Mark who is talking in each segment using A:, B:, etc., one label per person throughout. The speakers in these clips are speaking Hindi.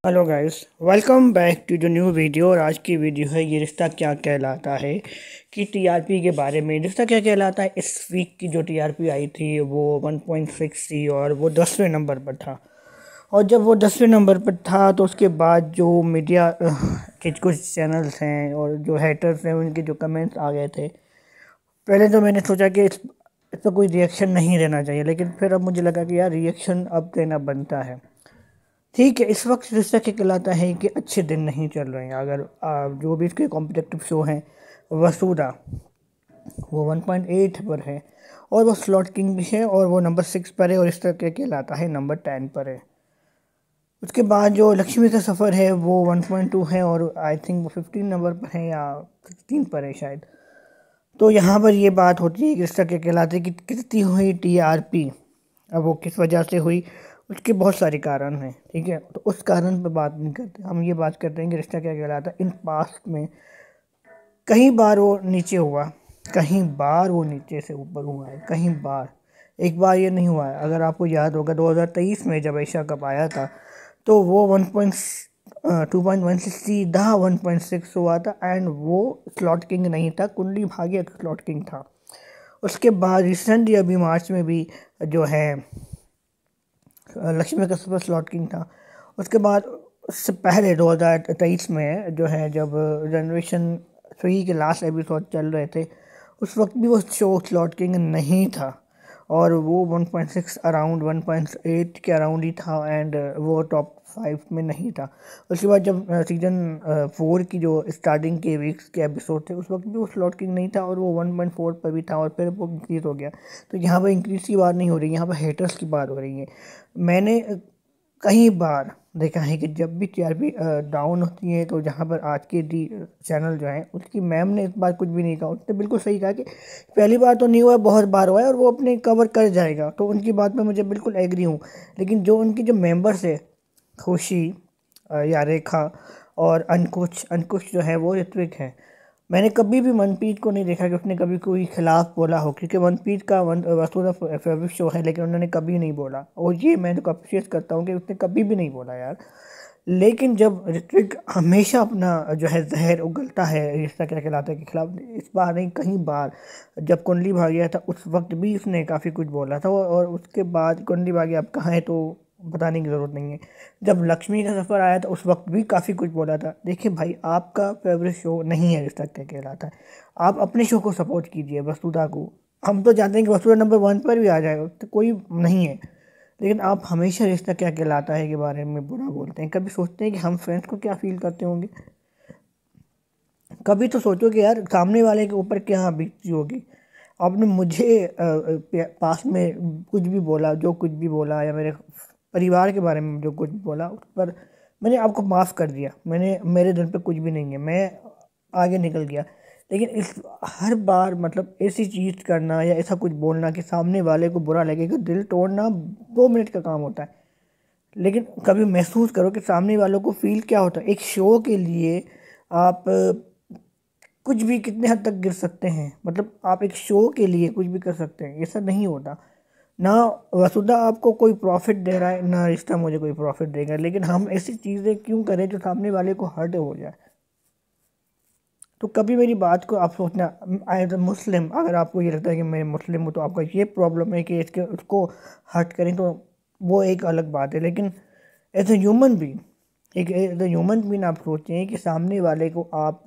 A: Hello guys, welcome back to the new video. और आज की वीडियो है ये रिश्ता क्या कहलाता है कि टीआरपी के बारे में। रिश्ता क्या कहलाता है, इस वीक की जो टीआरपी आई थी वो 1.6 थी और वो 10वें नंबर पर था। और जब वो 10वें नंबर पर था तो उसके बाद जो मीडिया के कुछ चैनल्स हैं और जो हेटर्स हैं उनके जो कमेंट्स आ गए थे। पहले तो मैंने सोचा कि इस पर कोई रिएक्शन नहीं देना चाहिए, लेकिन फिर अब मुझे लगा कि यार रिएक्शन अब देना बनता है। ठीक है, इस वक्त रिश्ता क्या कहलाता है कि अच्छे दिन नहीं चल रहे हैं। अगर जो भी इसके कॉम्पिटिटिव शो हैं, वसूधा वो 1.8 पर है और वो स्लॉट किंग भी है और वो नंबर 6 पर है और इस तरह क्या कहलाता है नंबर 10 पर है। उसके बाद जो लक्ष्मी का सफ़र है वो 1.2 है और आई थिंक वो 15 नंबर पर है या 16 पर है शायद। तो यहाँ पर ये बात होती है कि रिश्ता क्या कहलाता है कि कितनी हुई टीआरपी। अब वो किस वजह से हुई, उसके बहुत सारे कारण हैं। ठीक है, तो उस कारण पर बात नहीं करते, हम ये बात करते हैं कि रिश्ता क्या कहलाता है। इन पास्ट में कई बार वो नीचे हुआ, कहीं बार वो नीचे से ऊपर हुआ है, कहीं बार। एक बार ये नहीं हुआ है, अगर आपको याद होगा 2023 में जब एशिया कप आया था तो वो 2.1 से सीधा 1.6 हुआ था एंड वो स्लॉट किंग नहीं था, कुंडली भाग्य स्लॉट किंग था। उसके बाद रिसेंटली अभी मार्च में भी जो है लक्ष्मी का सुपर स्लॉट किंग था। उसके बाद उससे पहले 2023 में जो है जब जनरेशन 3 के लास्ट एपिसोड चल रहे थे उस वक्त भी वो शो स्लॉट किंग नहीं था और वो 1.6 अराउंड 1.8 के अराउंड ही था एंड वो टॉप 5 में नहीं था। उसके बाद जब सीजन 4 की जो स्टार्टिंग के वीक्स के एपिसोड थे उस वक्त भी वो स्लॉट किंग नहीं था और वो 1.4 पर भी था और फिर वो इंक्रीज हो गया। तो यहाँ पर इंक्रीज की बात नहीं हो रही, यहाँ पर हेटर्स की बात हो रही है। मैंने कई बार देखा है कि जब भी टीआरपी डाउन होती है तो जहाँ पर आज के डी चैनल जो है उसकी मैम ने इस बार कुछ भी नहीं कहा। उसने बिल्कुल सही कहा कि पहली बार तो नहीं हुआ है, बहुत बार हुआ है और वो अपने कवर कर जाएगा। तो उनकी बात में मुझे बिल्कुल एग्री हूँ। लेकिन जो उनके जो मेंबर्स है, खुशी या रेखा और अंकुश अंकुश जो है वो ऋत्विक है। मैंने कभी भी मनप्रीत को नहीं देखा कि उसने कभी कोई खिलाफ बोला हो, क्योंकि मनप्रीत का वसुधा फेवरेट शो है लेकिन उन्होंने कभी नहीं बोला और ये मैं तो अप्रिशिएट करता हूँ कि उसने कभी भी नहीं बोला यार। लेकिन जब ऋत्विक हमेशा अपना जो है जहर उगलता है रिश्ता क्या कहलाता है के खिलाफ, इस बार नहीं कई बार जब कुंडली भाग्य था उस वक्त भी उसने काफ़ी कुछ बोला था और उसके बाद कुंडली भाग्य अब कहाँ है तो बताने की ज़रूरत नहीं है। जब लक्ष्मी का सफ़र आया था उस वक्त भी काफ़ी कुछ बोला था। देखिए भाई, आपका फेवरेट शो नहीं है रिश्ता क्या कहलाता है, आप अपने शो को सपोर्ट कीजिए, वसुधा को। हम तो चाहते हैं कि वसुधा नंबर 1 पर भी आ जाए, तो कोई नहीं है। लेकिन आप हमेशा रिश्ता क्या कहलाता है के बारे में बुरा बोलते हैं। कभी सोचते हैं कि हम फ्रेंड्स को क्या फील करते होंगे? कभी तो सोचो कि यार सामने वाले के ऊपर क्या बीतती होगी। आपने मुझे पास में कुछ भी बोला, जो कुछ भी बोला या मेरे परिवार के बारे में जो कुछ बोला उस पर मैंने आपको माफ़ कर दिया। मैंने मेरे दिल पे कुछ भी नहीं है, मैं आगे निकल गया। लेकिन इस हर बार मतलब ऐसी चीज़ करना या ऐसा कुछ बोलना कि सामने वाले को बुरा लगेगा, दिल तोड़ना 2 मिनट का काम होता है। लेकिन कभी महसूस करो कि सामने वालों को फील क्या होता है। एक शो के लिए आप कुछ भी कितने हद तक गिर सकते हैं, मतलब आप एक शो के लिए कुछ भी कर सकते हैं, ऐसा नहीं होता ना। वसुधा आपको कोई प्रॉफिट दे रहा है ना रिश्ता मुझे कोई प्रॉफिट देगा, लेकिन हम ऐसी चीज़ें क्यों करें जो सामने वाले को हर्ट हो जाए। तो कभी मेरी बात को आप सोचना, आई एम मुस्लिम, अगर आपको ये लगता है कि मैं मुस्लिम हूँ तो आपका ये प्रॉब्लम है कि इसके उसको हर्ट करें, तो वो एक अलग बात है। लेकिन एज ए ह्यूमन बीइंग, एक एज ए ह्यूमन बीइंग आप सोचें कि सामने वाले को आप,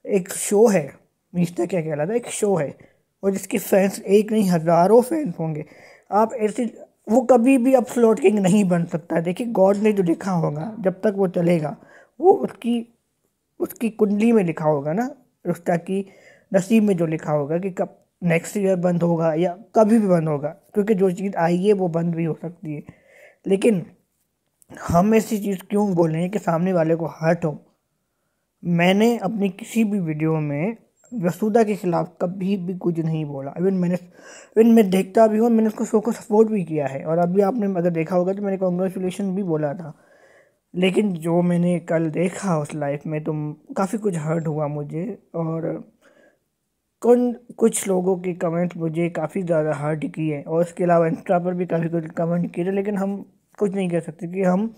A: एक शो है, रिश्ता क्या कहलाता है एक शो है और जिसके फैंस एक नहीं हज़ारों फैंस होंगे। आप ऐसे, वो कभी भी अब स्लॉट किंग नहीं बन सकता। देखिए, गॉड ने जो लिखा होगा जब तक वो चलेगा वो उसकी उसकी कुंडली में लिखा होगा ना, रिश्ता की नसीब में जो लिखा होगा कि कब नेक्स्ट ईयर बंद होगा या कभी भी बंद होगा, क्योंकि जो चीज़ आई है वो बंद भी हो सकती है। लेकिन हम ऐसी चीज़ क्यों बोलें कि सामने वाले को हर्ट हो। मैंने अपनी किसी भी वीडियो में वसुधा के खिलाफ कभी भी कुछ नहीं बोला। इवन मैं देखता भी हूँ, मैंने उसको शो को सपोर्ट भी किया है और अभी आपने अगर देखा होगा तो मैंने कॉन्ग्रेचुलेशन भी बोला था। लेकिन जो मैंने कल देखा उस लाइफ में तो काफ़ी कुछ हर्ट हुआ मुझे और कुछ लोगों के कमेंट मुझे काफ़ी ज़्यादा हर्ट किए और उसके अलावा इंस्टा पर भी काफ़ी कुछ कमेंट किए थे। लेकिन हम कुछ नहीं कह सकते कि हम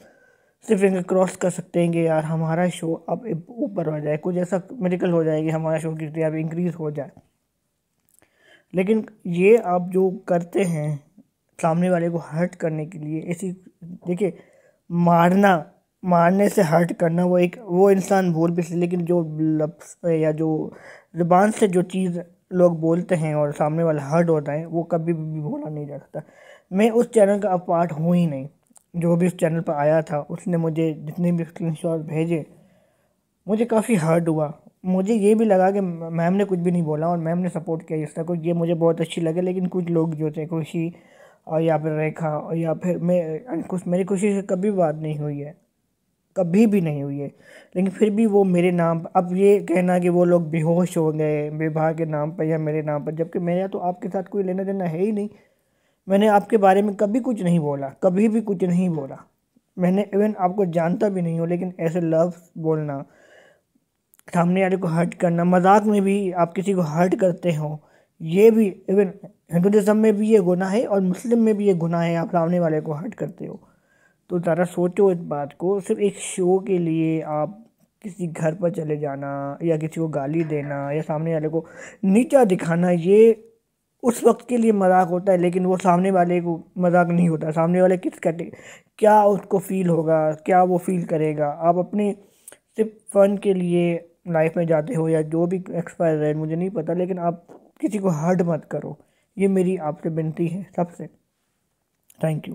A: सिर्फ फिंगर क्रॉस कर सकते हैं कि यार हमारा शो अब ऊपर हो जाए, कुछ ऐसा मेडिकल हो जाए कि हमारा शो की अब इंक्रीज़ हो जाए। लेकिन ये आप जो करते हैं सामने वाले को हर्ट करने के लिए, ऐसी देखिए, मारना, मारने से हर्ट करना वो इंसान बोल भी सकते, लेकिन जो लफ्ज़ पे या जो ज़ुबान से जो चीज़ लोग बोलते हैं और सामने वाला हर्ट होता है, वो कभी भी बोला नहीं जा सकता। मैं उस चैनल का अब पार्ट हूँ ही नहीं। जो भी उस चैनल पर आया था उसने मुझे जितने भी स्क्रीनशॉट भेजे, मुझे काफ़ी हर्ट हुआ। मुझे ये भी लगा कि मैम ने कुछ भी नहीं बोला और मैम ने सपोर्ट किया इस तरह को, ये मुझे बहुत अच्छी लगे। लेकिन कुछ लोग जो थे, खुशी और या फिर रेखा और या फिर मैं कुछ, मेरी खुशी से कभी बात नहीं हुई है, कभी भी नहीं हुई है, लेकिन फिर भी वो मेरे नाम, अब ये कहना कि वो लोग बेहोश हो गए विवाह के नाम पर या मेरे नाम पर, जबकि मेरा तो आपके साथ कोई लेना देना है ही नहीं। मैंने आपके बारे में कभी कुछ नहीं बोला, कभी भी कुछ नहीं बोला। मैंने इवन आपको जानता भी नहीं हूँ, लेकिन ऐसे लफ्ज़ बोलना, सामने वाले को हर्ट करना, मजाक में भी आप किसी को हर्ट करते हो, ये भी इवन हिंदुज़म में भी ये गुनाह है और मुस्लिम में भी ये गुनाह है, आप सामने वाले को हर्ट करते हो। तो ज़रा सोचो इस बात को। सिर्फ एक शो के लिए आप किसी घर पर चले जाना या किसी को गाली देना या सामने वाले को नीचा दिखाना, ये उस वक्त के लिए मजाक होता है, लेकिन वो सामने वाले को मजाक नहीं होता। सामने वाले किस कैटे, क्या उसको फील होगा, क्या वो फील करेगा। आप अपने सिर्फ फन के लिए लाइफ में जाते हो या जो भी एक्सपायर है मुझे नहीं पता, लेकिन आप किसी को हर्ट मत करो। ये मेरी आपसे विनती है सबसे। Thank you.